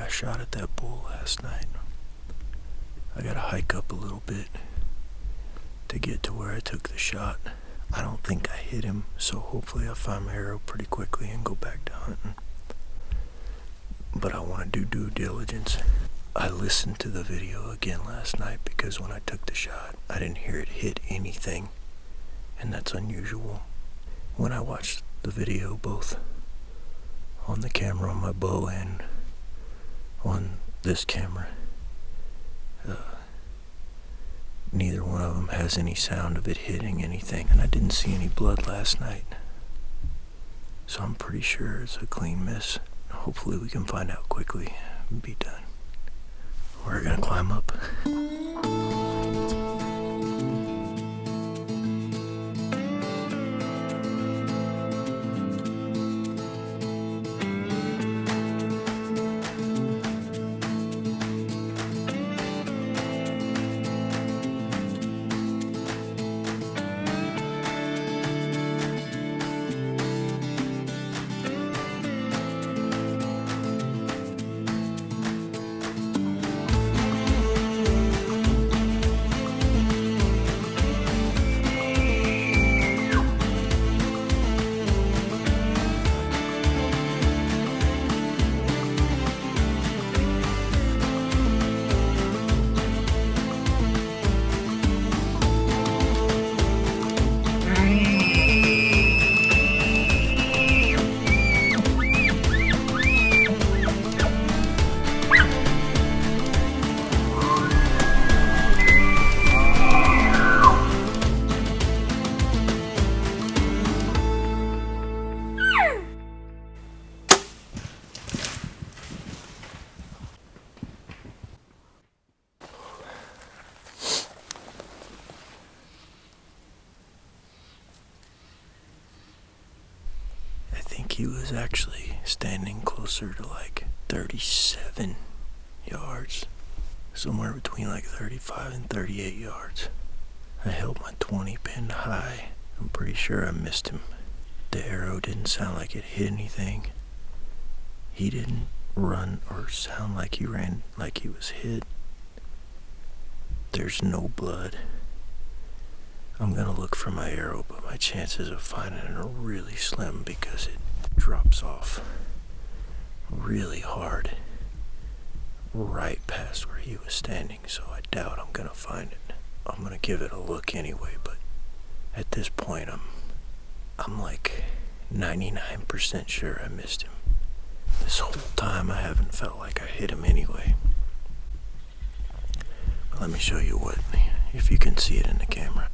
I shot at that bull last night. I gotta hike up a little bit to get to where I took the shot. I don't think I hit him, so hopefully I'll find my arrow pretty quickly and go back to hunting. But I want to do due diligence. I listened to the video again last night because when I took the shot, I didn't hear it hit anything, and that's unusual. When I watched the video, both on the camera on my bow and on this camera, neither one of them has any sound of it hitting anything, and I didn't see any blood last night. So I'm pretty sure it's a clean miss. Hopefully we can find out quickly and be done. We're gonna climb up. He was actually standing closer to like 37 yards, somewhere between like 35 and 38 yards. I held my 20 pin high. I'm pretty sure I missed him. The arrow didn't sound like it hit anything. He didn't run or sound like he ran like he was hit. There's no blood. I'm gonna look for my arrow, but my chances of finding it are really slim because it drops off really hard right past where he was standing, so I doubt I'm gonna find it. I'm gonna give it a look anyway, but at this point I'm like 99% sure I missed him. This whole time I haven't felt like I hit him anyway. But let me show you what, if you can see it in the camera.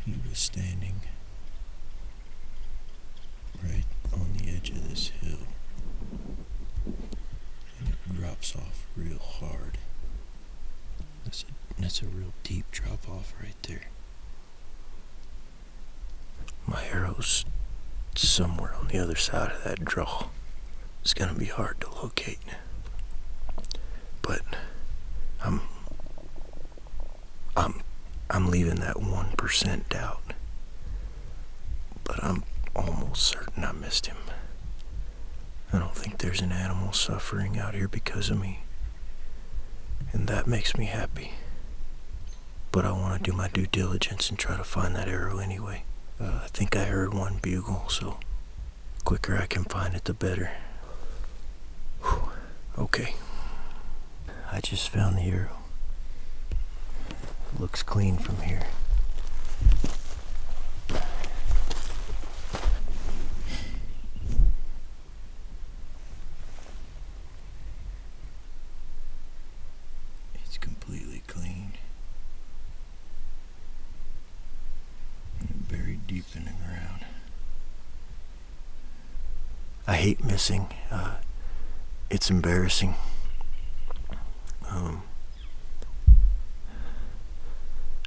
He was standing right on the edge of this hill, and it drops off real hard. That's a real deep drop off right there. My arrow's somewhere on the other side of that draw. It's gonna be hard to locate, but I'm leaving that 1% doubt, but I'm almost certain I missed him. I don't think there's an animal suffering out here because of me, and that makes me happy. But I want to do my due diligence and try to find that arrow anyway. I think I heard one bugle, so the quicker I can find it, the better. Whew. Okay, I just found the arrow. Looks clean from here. It's completely clean and buried deep in the ground. I hate missing. It's embarrassing.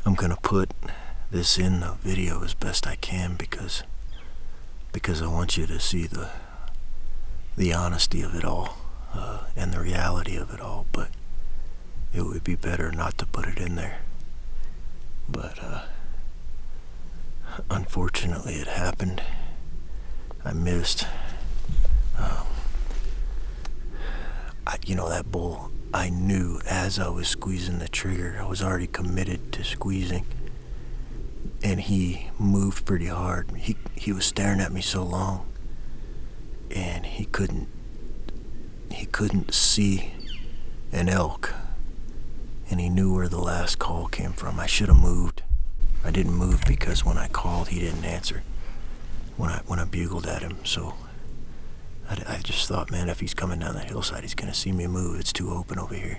I'm gonna put this in the video as best I can because I want you to see the honesty of it all and the reality of it all, but it would be better not to put it in there. But unfortunately it happened. I missed. That bull, I knew as I was squeezing the trigger, I was already committed to squeezing. And he moved pretty hard. He was staring at me so long, and he couldn't see an elk, and he knew where the last call came from. I should have moved. I didn't move because when I called, he didn't answer when I bugled at him. So I just thought, man, if he's coming down the hillside, he's gonna see me move. It's too open over here.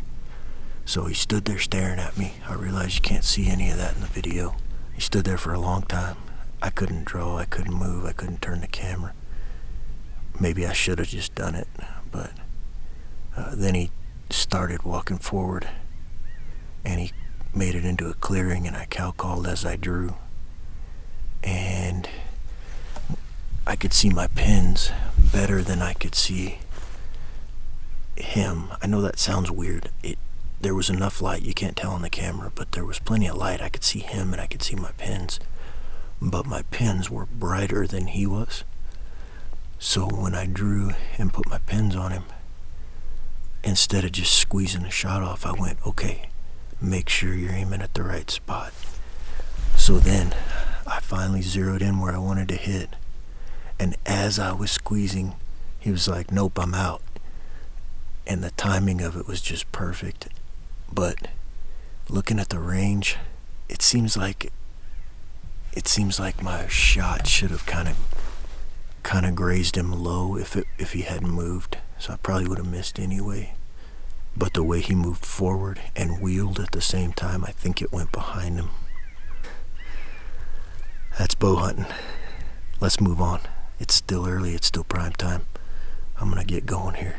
So he stood there staring at me. I realized you can't see any of that in the video. He stood there for a long time. I couldn't draw, I couldn't move, I couldn't turn the camera. Maybe I should have just done it, but then he started walking forward, and he made it into a clearing, and I cow called as I drew. And I could see my pins better than I could see him. I know that sounds weird. There was enough light, you can't tell on the camera, but there was plenty of light. I could see him and I could see my pins, but my pins were brighter than he was. So when I drew and put my pins on him, instead of just squeezing the shot off, I went, okay, make sure you're aiming at the right spot. So then I finally zeroed in where I wanted to hit, and as I was squeezing, he was like, nope, I'm out. And the timing of it was just perfect. But looking at the range, it seems like my shot should have kind of grazed him low if he hadn't moved. So I probably would have missed anyway. But the way he moved forward and wheeled at the same time, I think it went behind him. That's bow hunting. Let's move on. It's still early, it's still prime time. I'm gonna get going here.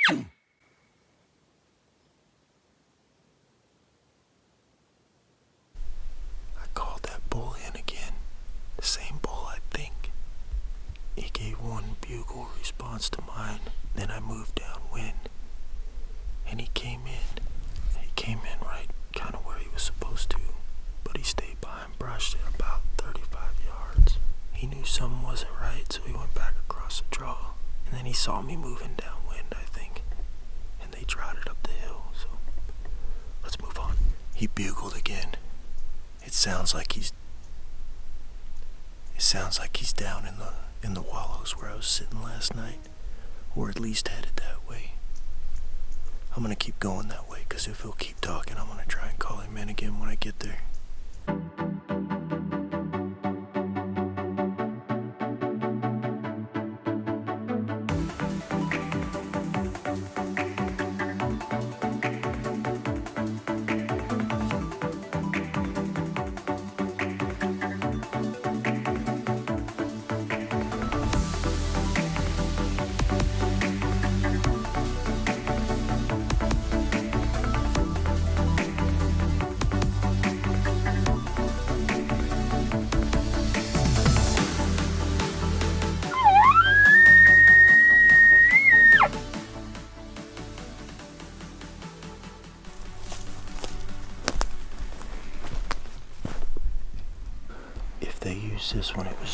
I called that bull in again. The same bull, I think. He gave one bugle response to mine. Then I moved downwind, and he came in. He came in right kind of where he was supposed to, but he stayed behind brush at about 35 yards. He knew something wasn't right, so he went back across the draw. And then he saw me moving downwind, I think, and they trotted up the hill, so let's move on. He bugled again. It sounds like he's down in the wallows where I was sitting last night, or at least headed that way. I'm gonna keep going that way, because if he'll keep talking, I'm gonna try and call him in again when I get there.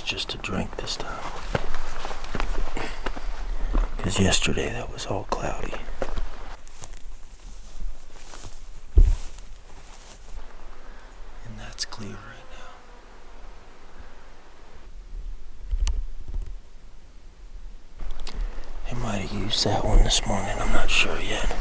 just a drink this time. Because yesterday that was all cloudy. And that's clear right now. I might have used that one this morning, I'm not sure yet.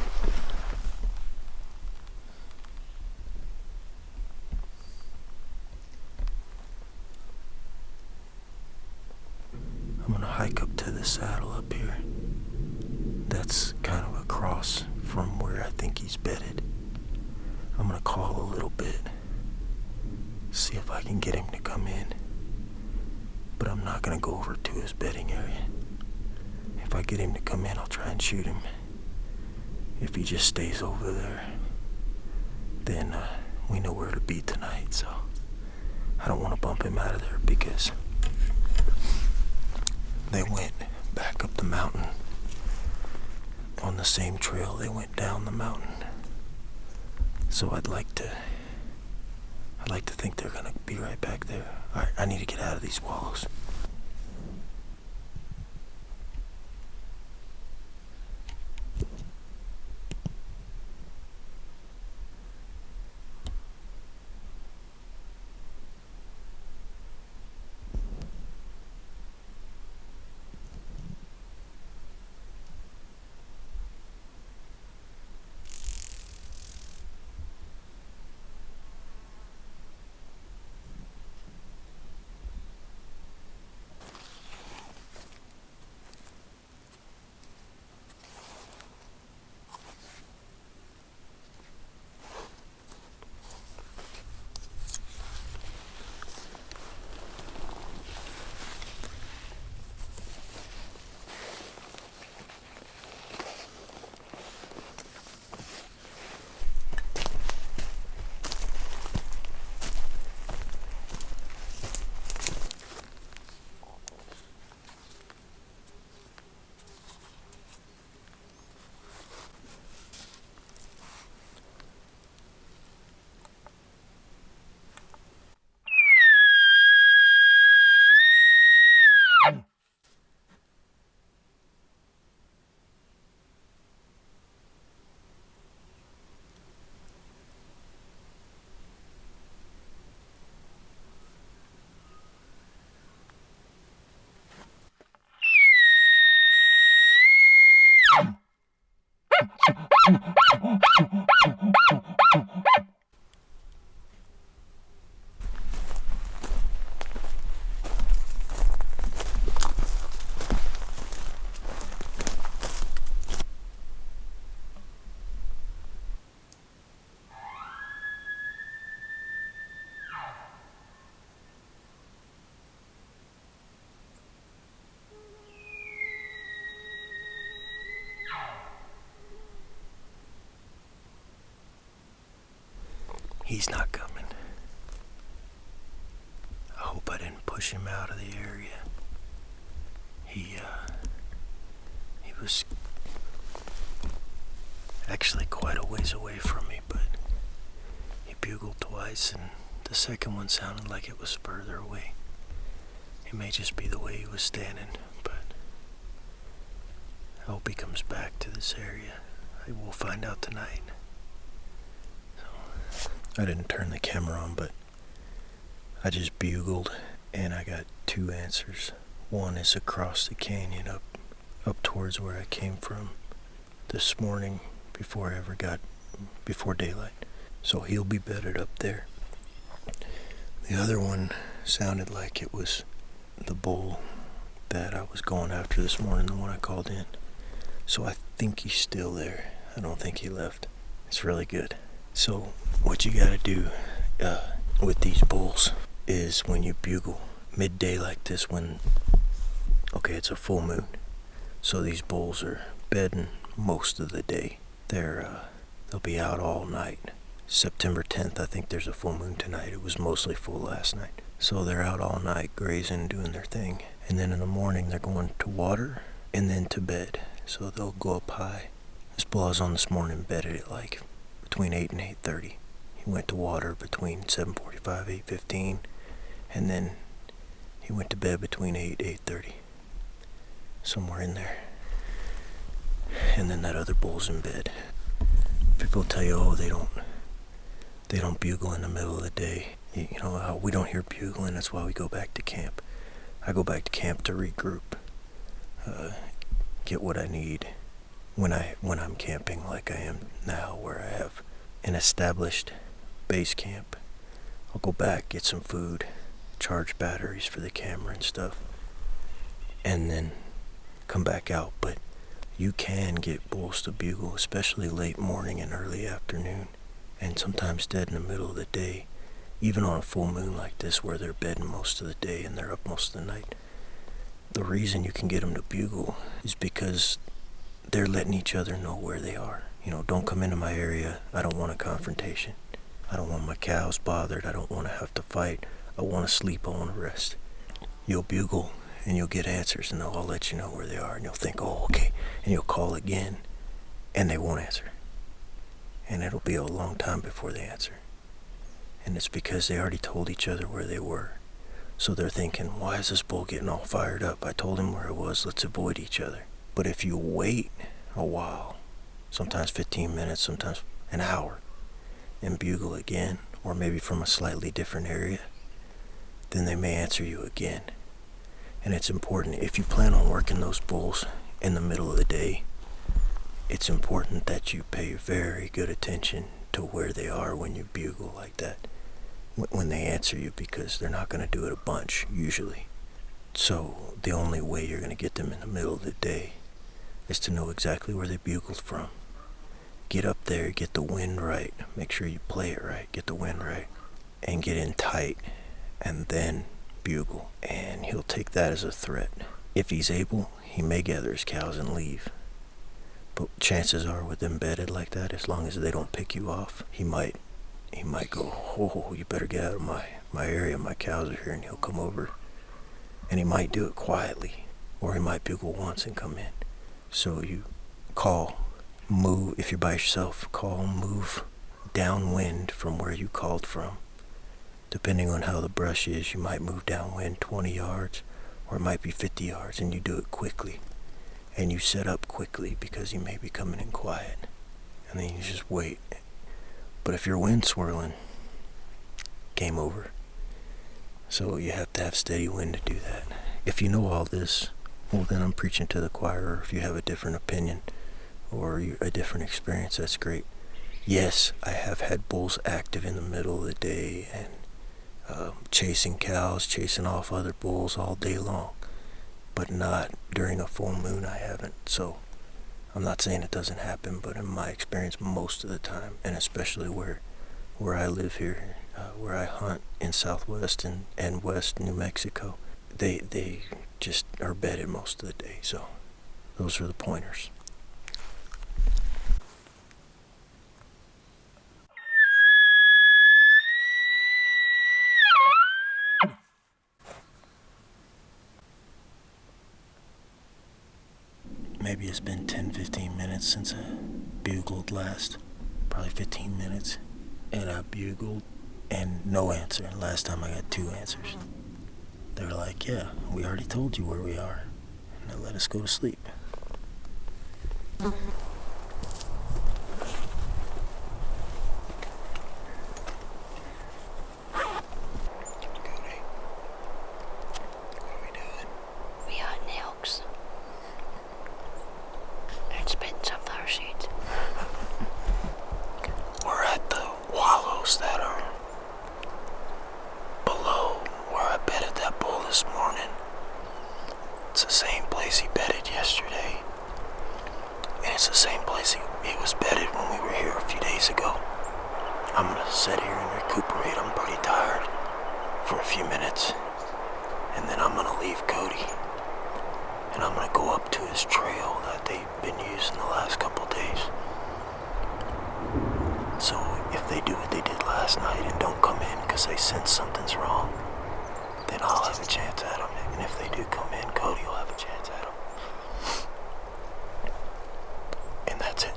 I'm gonna hike up to the saddle up here. That's kind of across from where I think he's bedded. I'm gonna call a little bit, see if I can get him to come in. But I'm not gonna go over to his bedding area. If I get him to come in, I'll try and shoot him. If he just stays over there, then we know where to be tonight, so I don't want to bump him out of there because they went back up the mountain on the same trail they went down the mountain. So I'd like to think they're gonna be right back there. Alright, I need to get out of these wallows. He's not coming. I hope I didn't push him out of the area. He was actually quite a ways away from me, but he bugled twice and the second one sounded like it was further away. It may just be the way he was standing, but I hope he comes back to this area. We'll find out tonight. I didn't turn the camera on, but I just bugled and I got two answers. One is across the canyon up towards where I came from this morning before daylight. So he'll be bedded up there. The other one sounded like it was the bull that I was going after this morning, the one I called in. So I think he's still there. I don't think he left. It's really good. So what you gotta do with these bulls is when you bugle midday like this, it's a full moon, so these bulls are bedding most of the day. They'll be out all night. September 10th, I think there's a full moon tonight. It was mostly full last night. So they're out all night grazing, doing their thing, and then in the morning they're going to water and then to bed. So they'll go up high. This bull I was on this morning bedded at like between 8 and 8:30. He went to water between 7:45, 8:15, and then He went to bed between 8:30, somewhere in there. And then that other bull's in bed. People tell you, oh, they don't bugle in the middle of the day. You know how we don't hear bugling, that's why we go back to camp. I go back to camp to regroup, get what I need when I'm camping like I am now, where I have an established base camp. I'll go back, get some food, charge batteries for the camera and stuff, and then come back out. But you can get bulls to bugle, especially late morning and early afternoon, and sometimes dead in the middle of the day, even on a full moon like this where they're bedding most of the day and they're up most of the night. The reason you can get them to bugle is because they're letting each other know where they are. You know, don't come into my area. I don't want a confrontation. I don't want my cows bothered. I don't want to have to fight. I want to sleep. I want to rest. You'll bugle and you'll get answers, and I'll let you know where they are, and you'll think, oh, okay, and you'll call again and they won't answer, and it'll be a long time before they answer. And it's because they already told each other where they were. So they're thinking, why is this bull getting all fired up? I told him where it was. Let's avoid each other. But if you wait a while, sometimes 15 minutes, sometimes an hour, and bugle again, or maybe from a slightly different area, then they may answer you again. And it's important, if you plan on working those bulls in the middle of the day, it's important that you pay very good attention to where they are when you bugle like that, when they answer you, because they're not going to do it a bunch usually. So the only way you're going to get them in the middle of the day is to know exactly where they bugled from. Get up there, get the wind right, make sure you play it right, get the wind right, and get in tight, and then bugle. And he'll take that as a threat. If he's able, he may gather his cows and leave. But chances are, with them bedded like that, as long as they don't pick you off, he might go, oh, you better get out of my area, my cows are here, and he'll come over. And he might do it quietly, or he might bugle once and come in. So you call, move, if you're by yourself, call, move downwind from where you called from. Depending on how the brush is, you might move downwind 20 yards, or it might be 50 yards, and you do it quickly. And you set up quickly because he may be coming in quiet. And then you just wait. But if your wind's swirling, game over. So you have to have steady wind to do that. If you know all this, well, then I'm preaching to the choir. Or if you have a different opinion or a different experience, that's great. Yes, I have had bulls active in the middle of the day and chasing cows, chasing off other bulls all day long. But not during a full moon, I haven't. So I'm not saying it doesn't happen, but in my experience, most of the time, and especially where I live here, where I hunt in southwest and west New Mexico, they just are bedded most of the day. So those are the pointers. Maybe it's been 10-15 minutes since I bugled last. Probably 15 minutes. And I bugled and no answer. And last time I got 2 answers. They were like, yeah, we already told you where we are. And they let us go to sleep. That are below where I bedded that bull this morning. It's the same place he bedded yesterday, and it's the same place he was bedded when we were here a few days ago. I'm gonna sit here and recuperate. I'm pretty tired for a few minutes, and then I'm gonna leave Cody, and I'm gonna go up to his trail that they've been using the last couple days. So if they do what they did last night and don't come in because they sense something's wrong, then I'll have a chance at them. And if they do come in, Cody will have a chance at them. And that's it.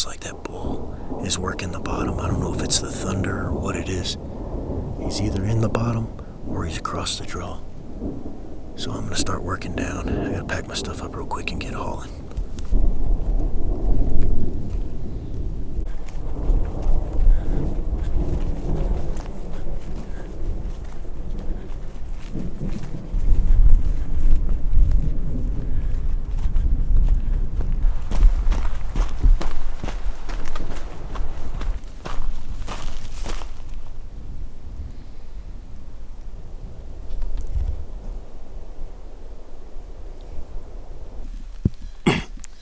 sounds like that bull is working the bottom. I don't know if it's the thunder or what it is. He's either in the bottom or he's across the draw. So I'm gonna start working down. I gotta pack my stuff up real quick and get hauling.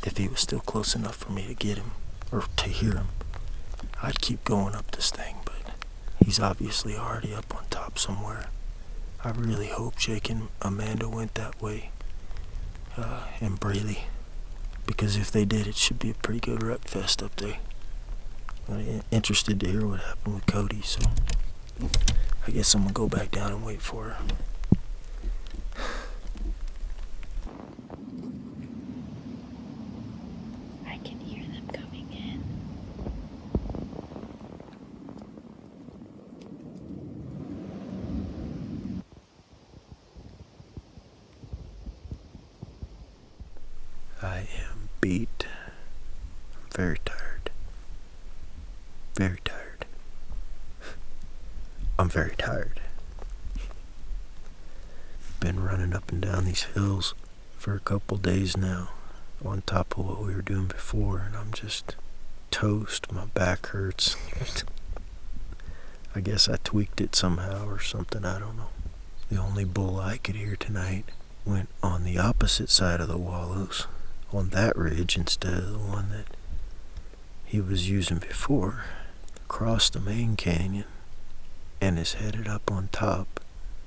If he was still close enough for me to get him, or to hear him, I'd keep going up this thing, but he's obviously already up on top somewhere. I really hope Jake and Amanda went that way, and Braley, because if they did, it should be a pretty good wreck fest up there. I'm interested to hear what happened with Cody, so I guess I'm gonna go back down and wait for her. I can hear them coming in. I am beat. I'm very tired. Very tired. I'm very tired. Been running up and down these hills for a couple days now, on top of what we were doing before, and I'm just toast. My back hurts. I guess I tweaked it somehow or something, I don't know. The only bull I could hear tonight went on the opposite side of the wallows, on that ridge instead of the one that he was using before, across the main canyon, and is headed up on top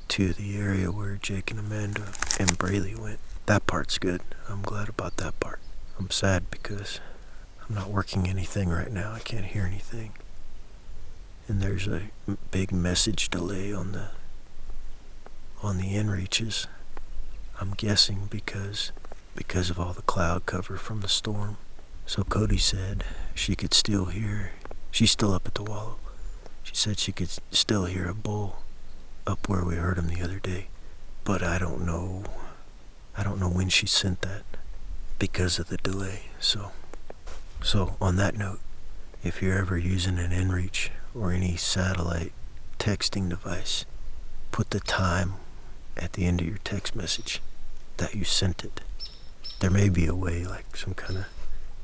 to the area where Jake and Amanda and Braley went. That part's good. I'm glad about that part. I'm sad because I'm not working anything right now. I can't hear anything. And there's a big message delay on the inReaches. I'm guessing because of all the cloud cover from the storm. So Cody said she could still hear, she's still up at the wallow. She said she could still hear a bull up where we heard him the other day. But I don't know when she sent that because of the delay. So on that note, if you're ever using an inReach or any satellite texting device, put the time at the end of your text message that you sent it. There may be a way, like some kind of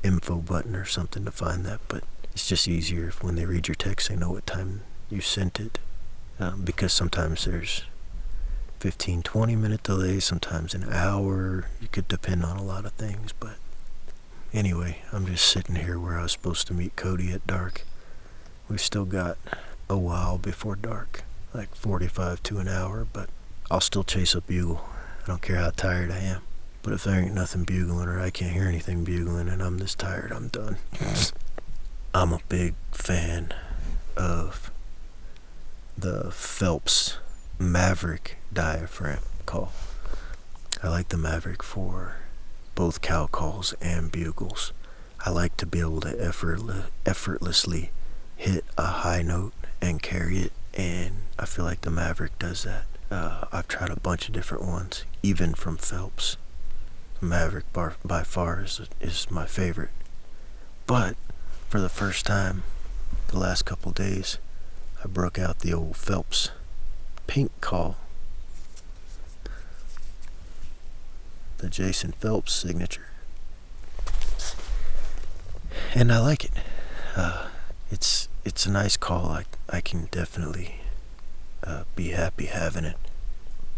info button or something to find that, but it's just easier if when they read your text they know what time you sent it, because sometimes there's 15-20 minute delay, sometimes an hour. You could depend on a lot of things. But anyway, I'm just sitting here where I was supposed to meet Cody at dark. We've still got a while before dark, like 45 to an hour, but I'll still chase a bugle. I don't care how tired I am. But if there ain't nothing bugling or I can't hear anything bugling and I'm this tired, I'm done. I'm a big fan of the Phelps Maverick diaphragm call. I like the Maverick for both cow calls and bugles. I like to be able to effortlessly hit a high note and carry it, and I feel like the Maverick does that. I've tried a bunch of different ones, even from Phelps. The Maverick by far is my favorite. But for the first time the last couple days, I broke out the old Phelps pink call, the Jason Phelps signature, and I like it. It's a nice call. I can definitely be happy having it.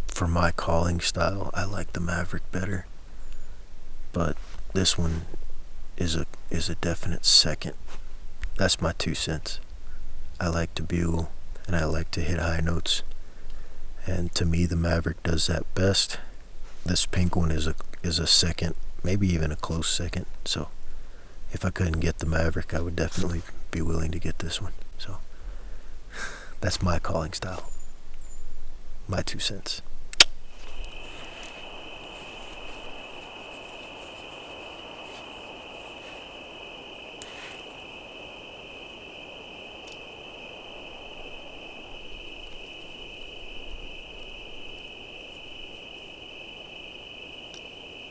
For my calling style, I like the Maverick better, but this one is a definite second. That's my 2 cents. I like to bugle and I like to hit high notes, and to me the Maverick does that best. This pink one is a second, maybe even a close second. So if I couldn't get the Maverick, I would definitely be willing to get this one. So that's my calling style. My 2 cents.